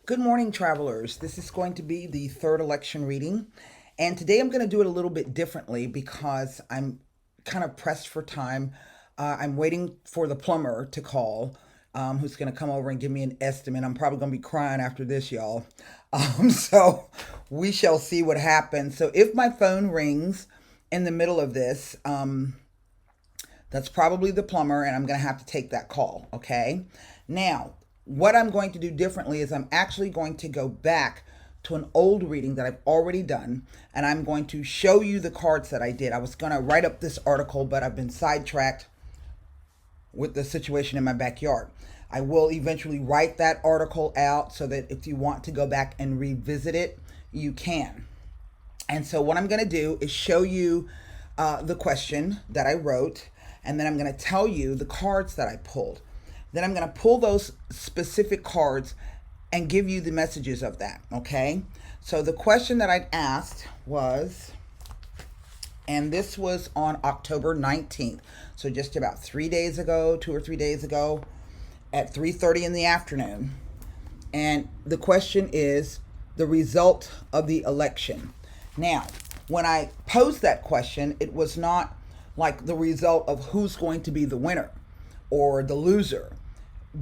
Good morning, travelers. This is going to be the third election reading. And today I'm going to do it a little bit differently because I'm kind of pressed for time. I'm waiting for the plumber to call, who's going to come over and give me an estimate. I'm probably going to be crying after this, y'all. So we shall see what happens. So if my phone rings in the middle of this, that's probably the plumber, and I'm going to have to take that call, okay? Now, what I'm going to do differently is I'm actually going to go back to an old reading that I've already done, and I'm going to show you the cards that I did. I was going to write up this article, but I've been sidetracked with the situation in my backyard. I will eventually write that article out so that if you want to go back and revisit it, you can. And so, what I'm going to do is show you the question that I wrote, and then I'm going to tell you the cards that I pulled. Then I'm going to pull those specific cards and give you the messages of that, okay? So, the question that I asked was, and this was on October 19th, so just about 3 days ago, 2 or 3 days ago, at 3:30 in the afternoon. And the question is the result of the election. Now, when I posed that question, it was not like the result of who's going to be the winner or the loser.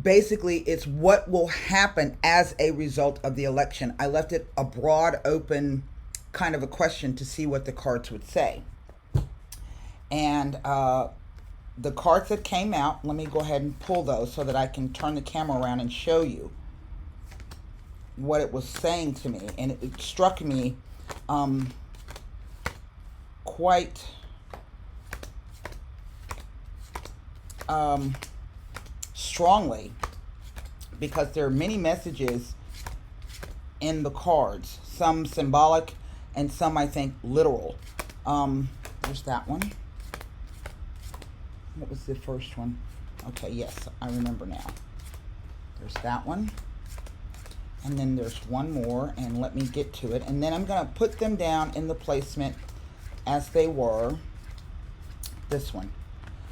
Basically, it's what will happen as a result of the election. I left it a broad, open kind of a question to see what the cards would say. And the cards that came out, let me go ahead and pull those so that I can turn the camera around and show you what it was saying to me. And it struck me quite strongly because there are many messages in the cards, some symbolic and some I think literal. There's that one. What was the first one? Okay, yes, I remember now. There's that one. And then there's one more, and let me get to it. And then I'm going to put them down in the placement as they were. This one.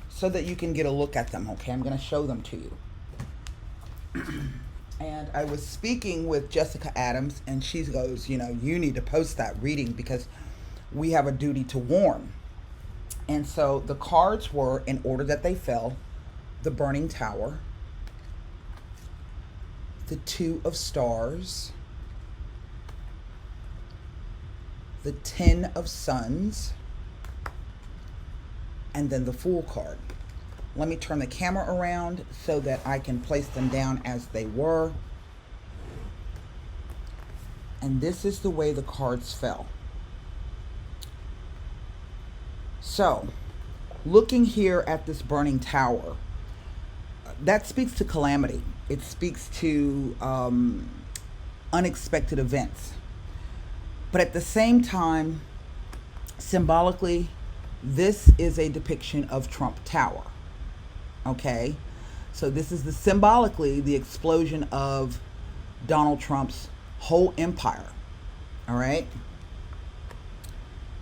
So that you can get a look at them, okay? I'm going to show them to you. And I was speaking with Jessica Adams, and she goes, you need to post that reading because we have a duty to warn. And so the cards were, in order that they fell, the Burning Tower, the Two of Stars, the Ten of Suns, and then the Fool card. Let me turn the camera around so that I can place them down as they were. And this is the way the cards fell. So, looking here at this Burning Tower, that speaks to calamity. It speaks to unexpected events. But at the same time, symbolically, this is a depiction of Trump Tower. Okay? So this is symbolically the explosion of Donald Trump's whole empire. All right?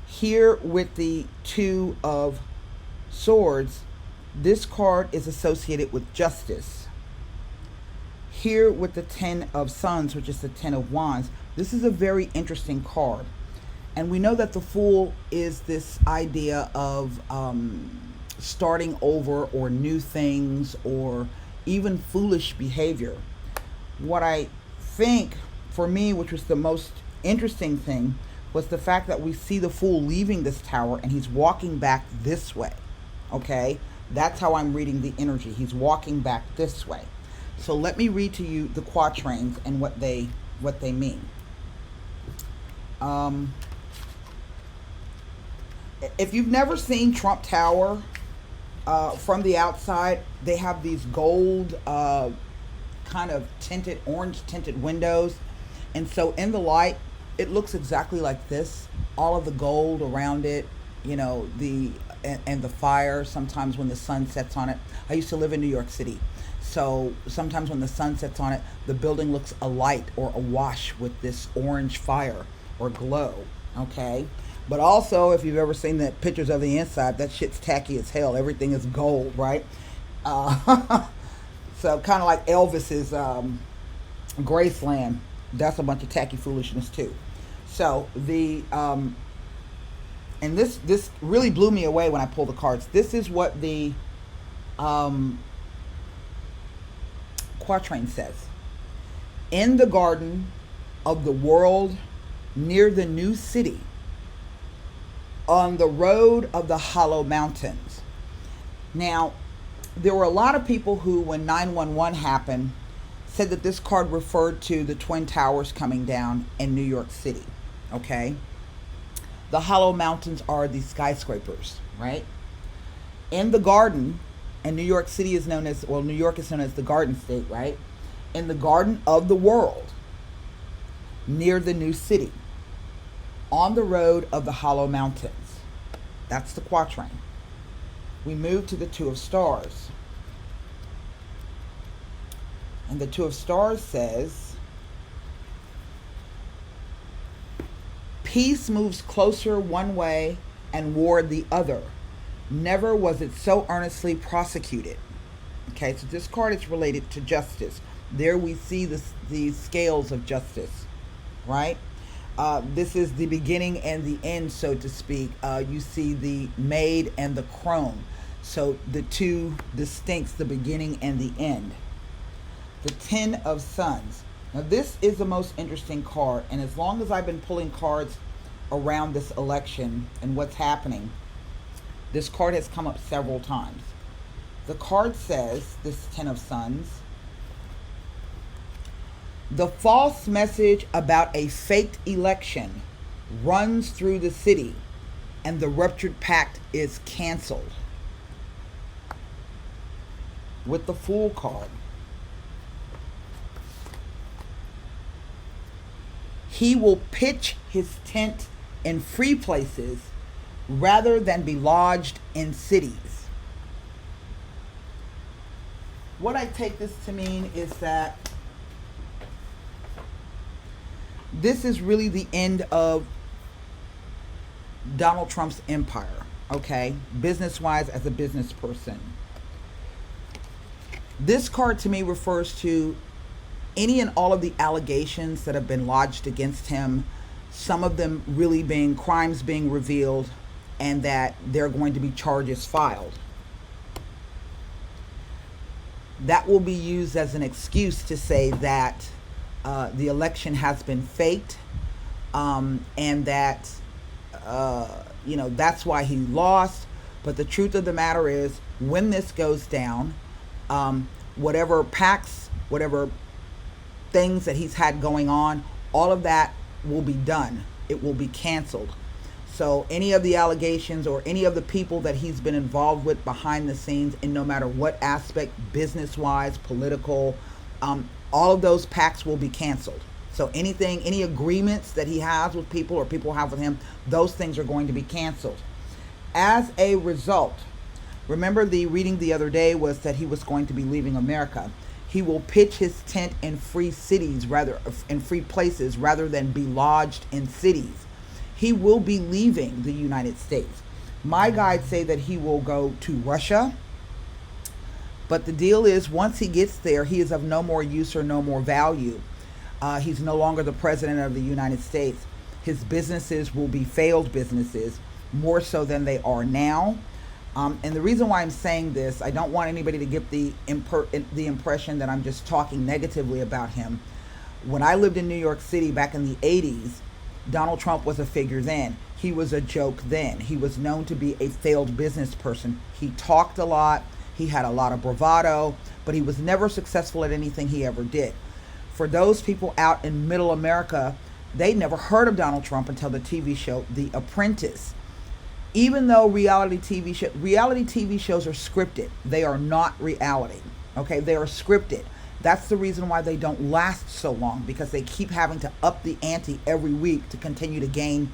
Here with the Two of Swords, this card is associated with justice. Here with the Ten of Suns, which is the Ten of Wands, this is a very interesting card. And we know that the Fool is this idea of starting over or new things or even foolish behavior. What I think, for me, which was the most interesting thing, was the fact that we see the Fool leaving this tower and he's walking back this way. Okay? That's how I'm reading the energy. He's walking back this way. So let me read to you the quatrains and what they mean. If you've never seen Trump Tower from the outside, they have these gold kind of tinted, orange tinted windows. And so in the light, it looks exactly like this. All of the gold around it, and the fire sometimes when the sun sets on it. I used to live in New York City. So sometimes when the sun sets on it, the building looks alight or awash with this orange fire or glow. Okay? But also, if you've ever seen the pictures of the inside, that shit's tacky as hell. Everything is gold, right? So kind of like Elvis's Graceland. That's a bunch of tacky foolishness too. So the and this really blew me away when I pulled the cards. This is what the um, quatrain says: in the garden of the world, near the new city, on the road of the hollow mountains. Now, there were a lot of people who, when 911 happened, said that this card referred to the Twin Towers coming down in New York City. Okay? The hollow mountains are the skyscrapers, right? In the garden, and New York City is known as, well, New York is known as the Garden State, right? In the garden of the world, near the new city, on the road of the hollow mountains. That's the quatrain. We move to the Two of Stars. And the Two of Stars says, peace moves closer one way and war the other. Never was it so earnestly prosecuted. Okay, so this card is related to justice. There we see the scales of justice, right? This is the beginning and the end, so to speak. You see the maid and the crone. So the two distincts, the beginning and the end. The Ten of Sons. Now this is the most interesting card, and as long as I've been pulling cards around this election and what's happening, this card has come up several times. The card says, this Ten of Sons, the false message about a faked election runs through the city and the ruptured pact is canceled. With the Fool card, he will pitch his tent in free places rather than be lodged in cities. What I take this to mean is that this is really the end of Donald Trump's empire, okay? Business-wise, as a business person. This card to me refers to any and all of the allegations that have been lodged against him, some of them really being crimes being revealed, and that there are going to be charges filed. That will be used as an excuse to say that the election has been faked, and that that's why he lost. But the truth of the matter is, when this goes down, whatever pacts, whatever things that he's had going on, all of that will be done. It will be canceled. So any of the allegations or any of the people that he's been involved with behind the scenes, in no matter what aspect, business-wise, political, all of those pacts will be canceled. So anything, any agreements that he has with people or people have with him, those things are going to be canceled. As a result, remember the reading the other day was that he was going to be leaving America. He will pitch his tent in free cities, in free places, rather than be lodged in cities. He will be leaving the United States. My guides say that he will go to Russia. But the deal is, once he gets there, he is of no more use or no more value. He's no longer the president of the United States. His businesses will be failed businesses, more so than they are now. And the reason why I'm saying this, I don't want anybody to get the impression that I'm just talking negatively about him. When I lived in New York City back in the 80s, Donald Trump was a figure then. He was a joke then. He was known to be a failed business person. He talked a lot. He had a lot of bravado, but he was never successful at anything he ever did. For those people out in middle America, they never heard of Donald Trump until the TV show The Apprentice. Even though reality TV shows are scripted, they are not reality. Okay, they are scripted. That's the reason why they don't last so long, because they keep having to up the ante every week to continue to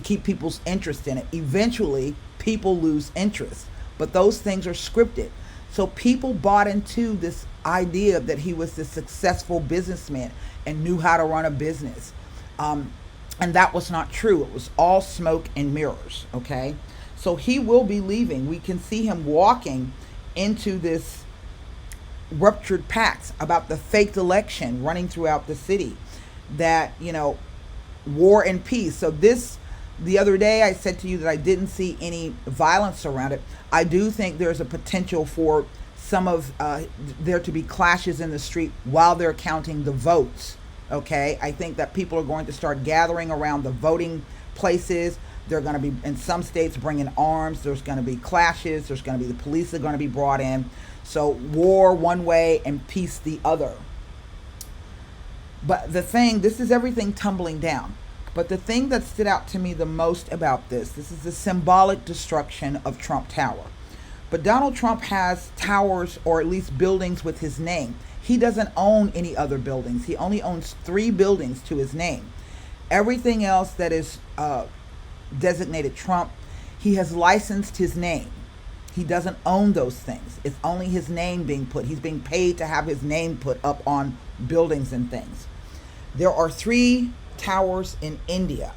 keep people's interest in it. Eventually, people lose interest, but those things are scripted. So people bought into this idea that he was this successful businessman and knew how to run a business. And that was not true. It was all smoke and mirrors, okay? So he will be leaving. We can see him walking into this ruptured pact about the faked election running throughout the city. that, war and peace. So the other day I said to you that I didn't see any violence around it. I do think there's a potential for some of there to be clashes in the street while they're counting the votes. Okay, I think that people are going to start gathering around the voting places. They're going to be, in some states, bringing arms. There's going to be clashes. There's going to be, the police are going to be brought in. So war one way and peace the other. But this is everything tumbling down. But the thing that stood out to me the most about this is the symbolic destruction of Trump Tower. But Donald Trump has towers, or at least buildings, with his name. He doesn't own any other buildings. He only owns 3 buildings to his name. Everything else that is designated Trump, he has licensed his name. He doesn't own those things. It's only his name being put. He's being paid to have his name put up on buildings and things. There are 3 towers in India.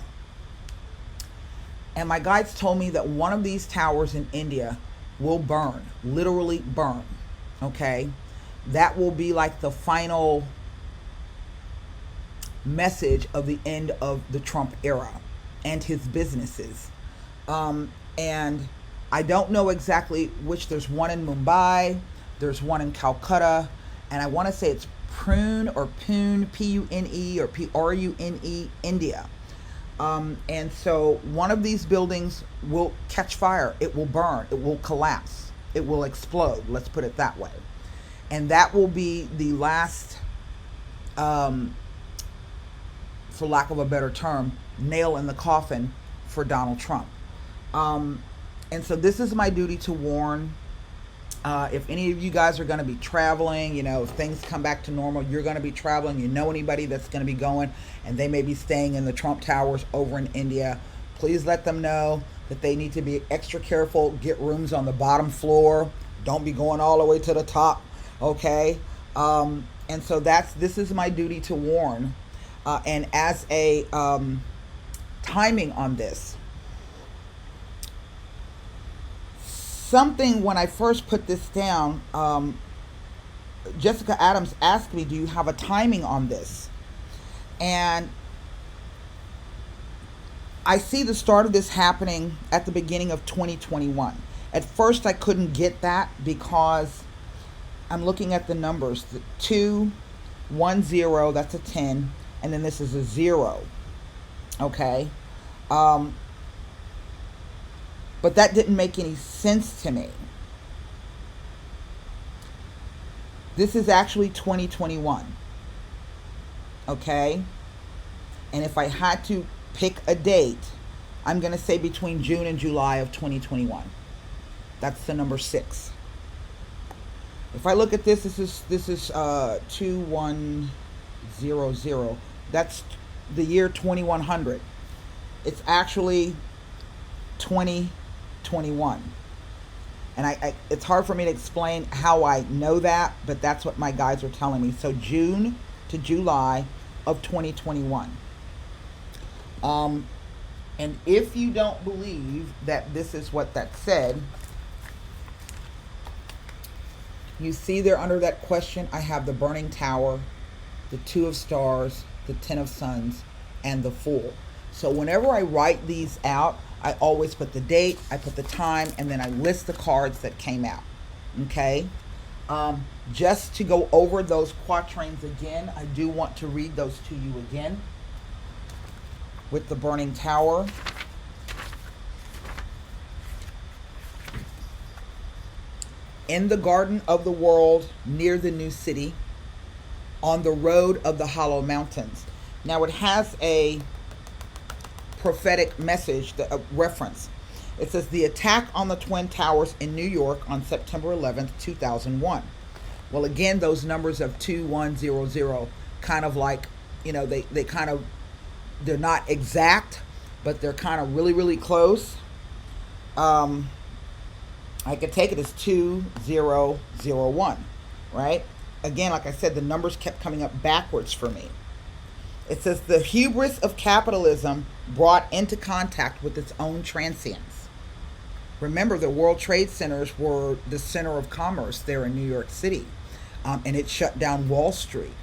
And my guides told me that one of these towers in India will burn, literally burn. Okay? That will be like the final message of the end of the Trump era and his businesses. And I don't know exactly which. There's one in Mumbai, there's one in Calcutta, and I want to say it's Pune, P-U-N-E, or P-R-U-N-E, India. And so one of these buildings will catch fire. It will burn. It will collapse. It will explode. Let's put it that way. And that will be the last, for lack of a better term, nail in the coffin for Donald Trump. And so this is my duty to warn. If any of you guys are going to be traveling, if things come back to normal, you're going to be traveling, anybody that's going to be going, and they may be staying in the Trump Towers over in India, please let them know that they need to be extra careful. Get rooms on the bottom floor. Don't be going all the way to the top. Okay? And so this is my duty to warn. And as a timing on this, something, when I first put this down, Jessica Adams asked me, do you have a timing on this? And I see the start of this happening at the beginning of 2021. At first I couldn't get that because I'm looking at the numbers. The 2, 1, 0, that's a 10, and then this is a 0. Okay? But that didn't make any sense to me. This is actually 2021. Okay? And if I had to pick a date, I'm going to say between June and July of 2021. That's the number 6. If I look at this is 2100. That's the year 2100. It's actually 2021. And it's hard for me to explain how I know that, but that's what my guides are telling me. So June to July of 2021. And if you don't believe that this is what that said, you see there under that question, I have the burning tower, the 2 of stars, the 10 of suns, and the Fool. So whenever I write these out, I always put the date, I put the time, and then I list the cards that came out. Okay? Just to go over those quatrains again, I do want to read those to you again. With the burning tower. In the garden of the world, near the new city, on the road of the hollow mountains. Now it has a prophetic message, a reference. It says the attack on the Twin Towers in New York on September 11th, 2001. Well, again, those numbers of 2100 kind of like, they kind of, they're not exact, but they're kind of really, really close. I could take it as 2001, right? Again, like I said, the numbers kept coming up backwards for me. It says the hubris of capitalism brought into contact with its own transience. Remember, the World Trade Centers were the center of commerce there in New York City, and it shut down Wall Street.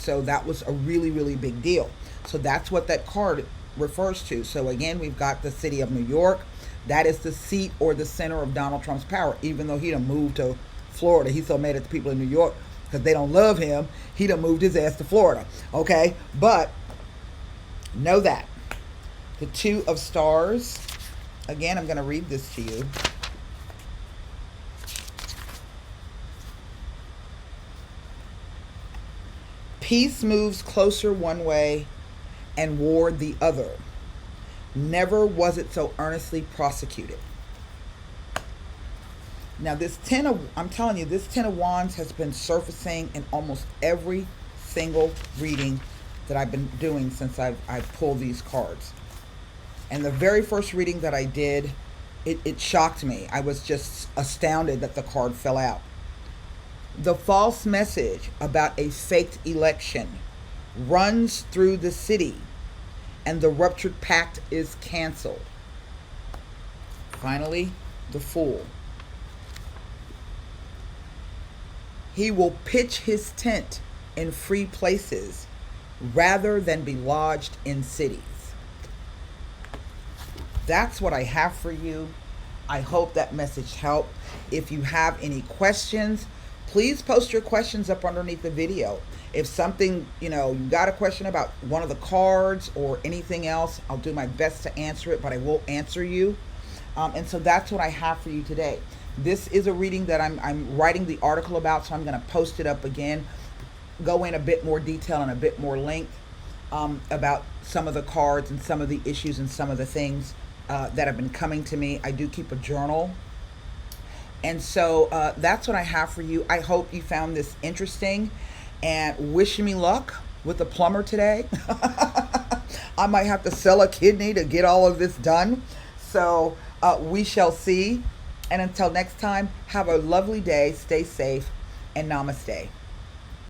So that was a really, really big deal. So that's what that card refers to. So again, we've got the city of New York. That is the seat or the center of Donald Trump's power. Even though he done moved to Florida, he's so mad at the people in New York because they don't love him. He done moved his ass to Florida. Okay, but know that the Two of Stars. Again, I'm going to read this to you. Peace moves closer one way and war the other. Never was it so earnestly prosecuted. Now I'm telling you, this Ten of Wands has been surfacing in almost every single reading that I've been doing since I've pulled these cards. And the very first reading that I did, it shocked me. I was just astounded that the card fell out. The false message about a faked election runs through the city, and the ruptured pact is canceled. Finally, the Fool. He will pitch his tent in free places rather than be lodged in cities. That's what I have for you. I hope that message helped. If you have any questions, please post your questions up underneath the video. If something, you got a question about one of the cards or anything else, I'll do my best to answer it, but I will answer you. And so that's what I have for you today. This is a reading that I'm writing the article about, so I'm going to post it up again, go in a bit more detail and a bit more length about some of the cards and some of the issues and some of the things that have been coming to me. I do keep a journal. And so that's what I have for you. I hope you found this interesting, and wish me luck with the plumber today. I might have to sell a kidney to get all of this done. So we shall see. And until next time, have a lovely day, stay safe, and namaste.